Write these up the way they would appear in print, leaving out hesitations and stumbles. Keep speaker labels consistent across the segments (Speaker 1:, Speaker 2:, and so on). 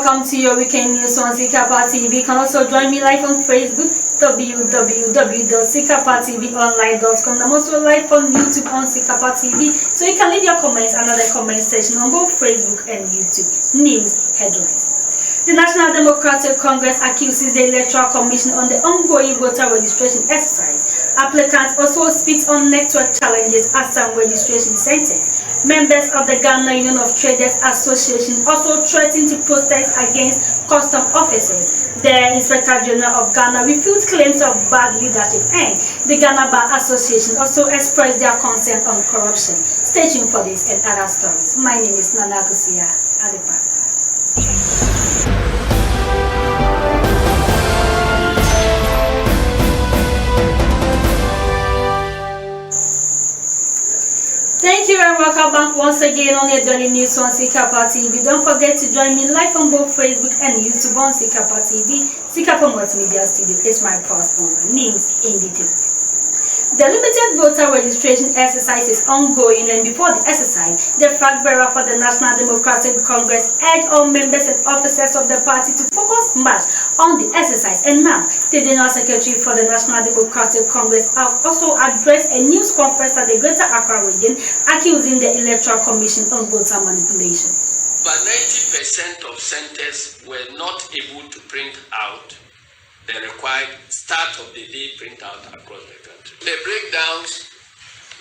Speaker 1: welcome to your weekend news on Igp TV. You can also join me live on Facebook, www.igptvonline.com. I'm also live on YouTube on Igp TV, so you can leave your comments under the comment section on both Facebook and YouTube. News headlines. The National Democratic Congress accuses the Electoral Commission on the ongoing voter registration exercise. Applicants also speak on network challenges at some registration centers. Members of the Ghana Union of Traders Association also threatened to protest against custom officers. The Inspector General of Ghana refused claims of bad leadership, and the Ghana Bar Association also expressed their concern on corruption. Stay tuned for this and other stories. My name is Nana Kusia Adepa. Thank you and welcome back once again on your daily news on Igp TV. Don't forget to join me live on both Facebook and YouTube on Igp TV. Igp Multimedia Studio is my post on the news in detail. The limited voter registration exercise is ongoing, and before the exercise, the flag bearer for the National Democratic Congress urged all members and officers of the party to focus much on the exercise. And now, the General Secretary for the National Democratic Congress have also addressed a news conference at the Greater Accra region, accusing the Electoral Commission on voter manipulation.
Speaker 2: But 90% of centers were not able to print out the required start of the day printout across the country. The breakdowns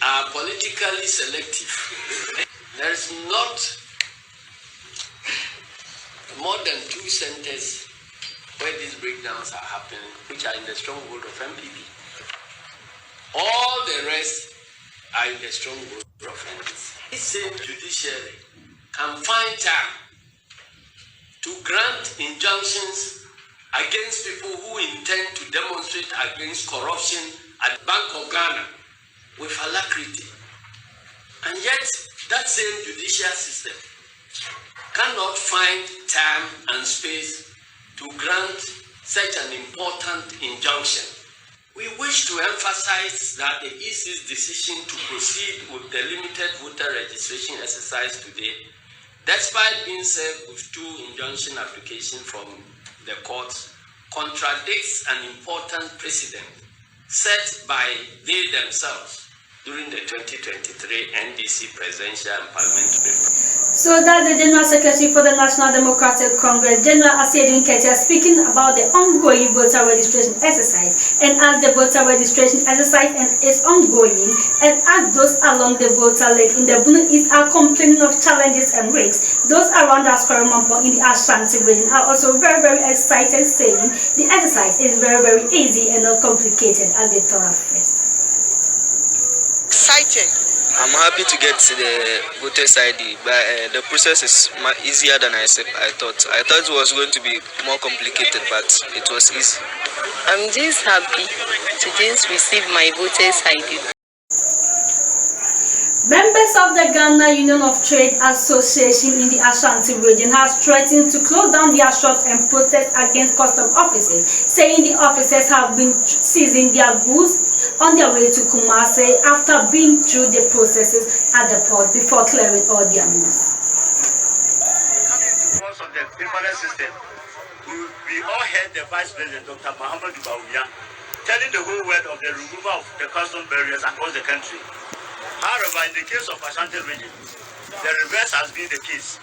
Speaker 2: are politically selective. There is not more than 2 centers where these breakdowns are happening, which are in the stronghold of MPP. All the rest are in the stronghold of NDC. This same judiciary can find time to grant injunctions against people who intend to demonstrate against corruption at Bank of Ghana with alacrity. And yet, that same judicial system cannot find time and space to grant such an important injunction. We wish to emphasize that the EC's decision to proceed with the limited voter registration exercise today, despite being served with 2 injunction applications from the courts, contradicts an important precedent set by they themselves during the 2023 NDC presidential and parliamentary.
Speaker 1: So that's the General Secretary for the National Democratic Congress, General Asiedun Ketia, speaking about the ongoing voter registration exercise. And as the voter registration exercise is ongoing, and as those along the voter lake in the Bunu East are complaining of challenges and risks, those around Askoromampo in the Ashanti region are also very, very excited, saying the exercise is very, very easy and not complicated as they thought at first.
Speaker 3: Exciting. I'm happy to get the voter's ID, but the process is easier than I thought. I thought it was going to be more complicated, but it was easy.
Speaker 4: I'm just happy to just receive my voter's ID.
Speaker 1: Members of the Ghana Union of Trade Association in the Ashanti region has threatened to close down their shops and protest against custom officers, saying the officers have been seizing their goods on their way to Kumasi after being through the processes at the port before clearing all their goods.
Speaker 5: Because of the paperless system, we all heard the Vice President, Dr. Muhammad Bawumia, telling the whole world of the removal of the custom barriers across the country. However, in the case of Ashanti region, the reverse has been the case.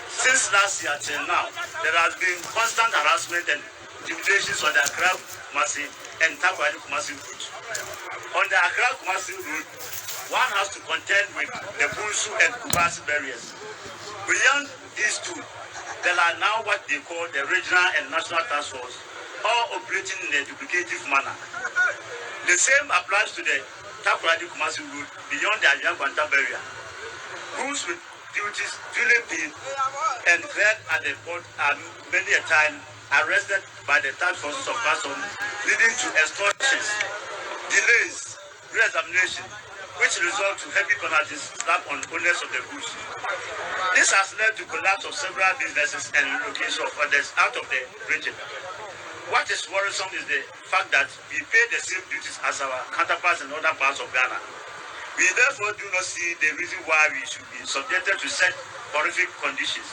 Speaker 5: Since last year till now, there has been constant harassment and intimidations on the Accra-Kumasi and Takoradi-Kumasi route. On the Accra-Kumasi route, one has to contend with the Bunsu and Kumasi barriers. Beyond these 2, there are now what they call the regional and national task force, all operating in a duplicative manner. The same applies to the Takoradi-Kumasi route beyond the Avian-Kwanta barrier. Crews with duties duly paid and cleared at the port are many a time arrested by the task forces of customs, leading to extortions, delays, re-examination, which result to heavy penalties slapped on owners of the goods. This has led to collapse of several businesses and relocation of others out of the region. What is worrisome is the fact that we pay the same duties as our counterparts in other parts of Ghana. We therefore do not see the reason why we should be subjected to such horrific conditions.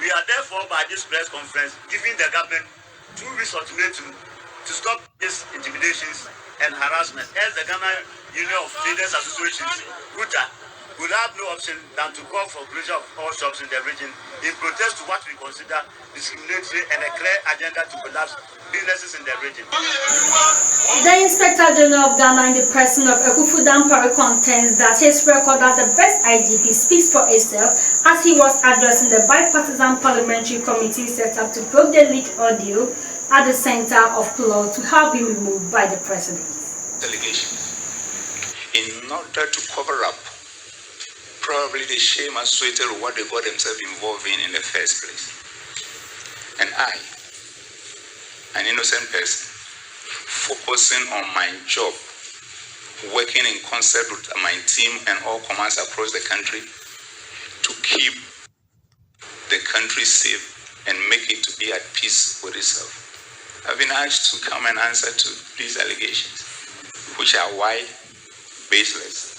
Speaker 5: We We are therefore by this press conference giving the government 2 weeks ultimatum to stop these intimidations and harassment, as the Ghana Union of Traders Associations, GUTA, will have no option than to call for closure of all shops in the region in protest to what we consider discriminatory and a clear agenda to collapse businesses in the region.
Speaker 1: The Inspector General of Ghana in the person of Igp Dampare contends that his record as the best IGP speaks for itself, as he was addressing the bipartisan parliamentary committee set up to probe the leaked audio at the center of plot to have been removed by the president.
Speaker 6: Allegations in order to cover up probably the shame associated with what they got themselves involved in the first place. And I, an innocent person, focusing on my job, working in concert with my team and all commands across the country to keep the country safe and make it to be at peace with itself. I've been asked to come and answer to these allegations, which are wide, baseless,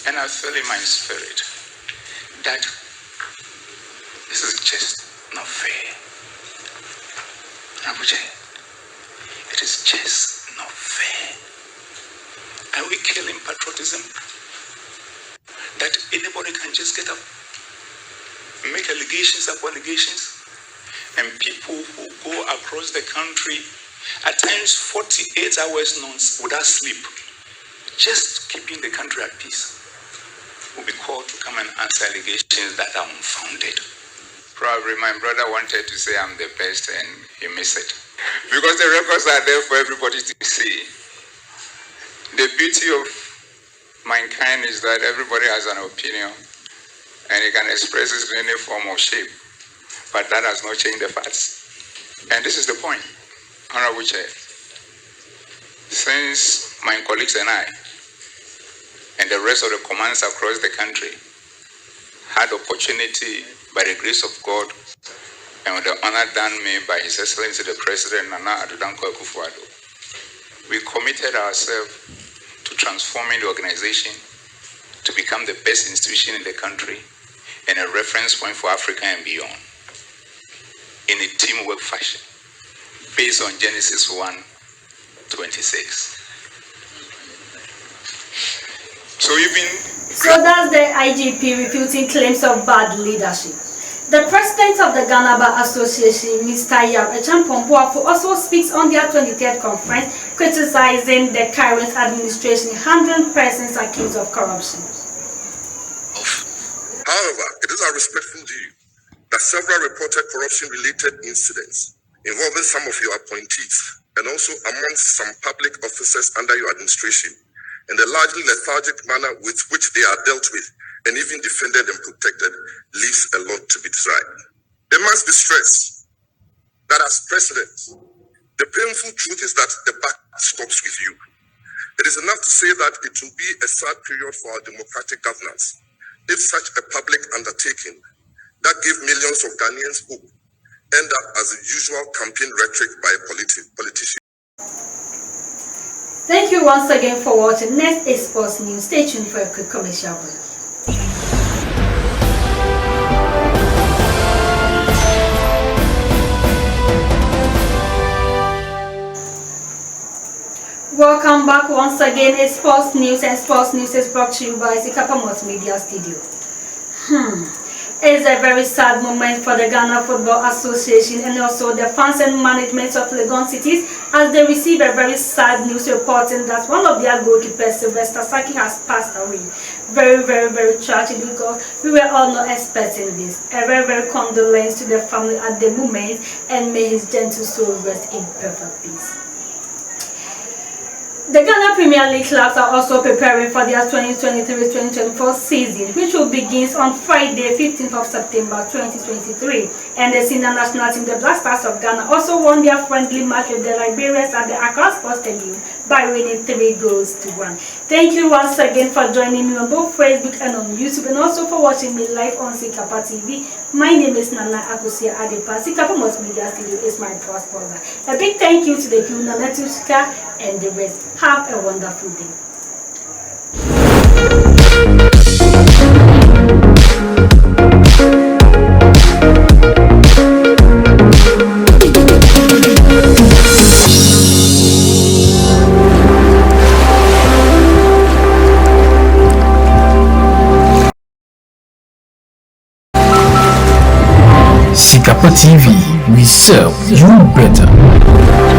Speaker 6: and I feel in my spirit that this is just not fair. Abuja, it is just not fair. Are we killing patriotism? That anybody can just get up, make allegations upon allegations, and people who go across the country at times 48 hours without sleep, just keeping the country at peace, will be called to come and answer allegations that are unfounded. Probably my brother wanted to say I'm the best and he missed it. Because the records are there for everybody to see. The beauty of mankind is that everybody has an opinion and he can express it in any form or shape. But that has not changed the facts. And this is the point, Honorable Chair. Since my colleagues and I and the rest of the commands across the country had opportunity by the grace of God and with the honor done me by His Excellency the President Nana Addo Dankwa Akufo-Addo, we committed ourselves to transforming the organization to become the best institution in the country and a reference point for Africa and beyond in a teamwork fashion based on Genesis 1:26.
Speaker 1: So that's the IGP refuting claims of bad leadership. The president of the Ghana Bar Association, Mr. Yam Echampompuafu, also speaks on their 23rd conference criticizing the current administration handling persons accused of corruption.
Speaker 7: However, it is our respectful view that several reported corruption-related incidents involving some of your appointees and also amongst some public officers under your administration and the largely lethargic manner with which they are dealt with and even defended and protected leaves a lot to be desired. It must be stressed that as president, the painful truth is that the buck stops with you. It is enough to say that it will be a sad period for our democratic governance if such a public undertaking that gave millions of Ghanaians hope end up as the usual campaign rhetoric by a politician.
Speaker 1: Thank you once again for watching. Next is Sports News. Stay tuned for a quick commercial break. Welcome back once again. It's Sports News, and Sports News is brought to you by Igp Multimedia Studio. It's a very sad moment for the Ghana Football Association and also the fans and management of Legon Cities as they receive a very sad news reporting that one of their goalkeepers, Sylvester Saki, has passed away. Very, very, very tragic because we were all not expecting this. A very, very condolence to the family at the moment, and may his gentle soul rest in perfect peace. The Ghana Premier League clubs are also preparing for their 2023-2024 season, which will begin on Friday, 15th of September 2023. And the senior national team, the Black Stars of Ghana, also won their friendly match with the Liberians at the Accra Sports Stadium by winning 3-1. Thank you once again for joining me on both Facebook and on YouTube, and also for watching me live on Igp TV. My name is Nana Akusia Adepa. Igp Multimedia Studio is my proud sponsor. A big thank you to the crew, Nana Tuska and the rest. Have a wonderful day.
Speaker 8: Igp TV, we serve you better.